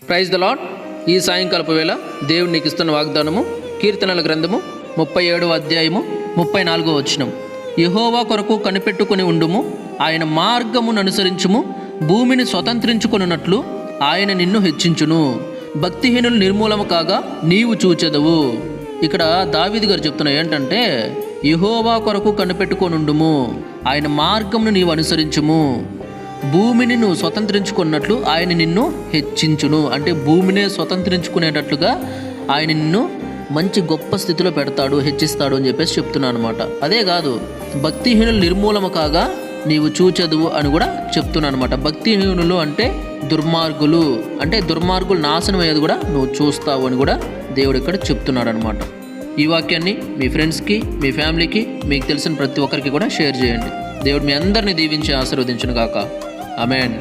Praise the lord. ఈ సాయంకాలపు వేళ దేవుడు నీకు ఇస్తున్న వాగ్దానము కీర్తనల గ్రంథము 37వ అధ్యాయము 34వ వచనం. యెహోవా కొరకు కనిపెట్టుకుని ఉండుము, ఆయన మార్గమును అనుసరించుము, భూమిని స్వతంత్రించుకొనున్నట్లు ఆయన నిన్ను హెచ్చించును, భక్తిహీనులు నిర్మూలము కాగా నీవు చూచెదవు. ఇక్కడ దావీదు గారు చెప్తున్నా ఏంటంటే, యెహోవా కొరకు కనిపెట్టుకొనుండుము, ఆయన మార్గమును నీవు అనుసరించుము, భూమిని నువ్వు స్వతంత్రించుకున్నట్లు ఆయన నిన్ను హెచ్చించును. అంటే భూమినే స్వతంత్రించుకునేటట్లుగా ఆయన నిన్ను మంచి గొప్ప స్థితిలో పెడతాడు, హెచ్చిస్తాడు అని చెప్పేసి చెప్తున్నాను అనమాట. అదే కాదు, భక్తిహీనులు నిర్మూలము కాగా నీవు చూచెదవు అని కూడా చెప్తున్నాను అనమాట. భక్తిహీనులు అంటే దుర్మార్గులు, అంటే దుర్మార్గులు నాశనం అయ్యేది కూడా నువ్వు చూస్తావు అని కూడా దేవుడు ఇక్కడ చెప్తున్నాడు అనమాట. ఈ వాక్యాన్ని మీ ఫ్రెండ్స్కి, మీ ఫ్యామిలీకి, మీకు తెలిసిన ప్రతి ఒక్కరికి కూడా షేర్ చేయండి. దేవుడు మీ అందరినీ దీవించి ఆశీర్వదించును గాక. ఆమేన్.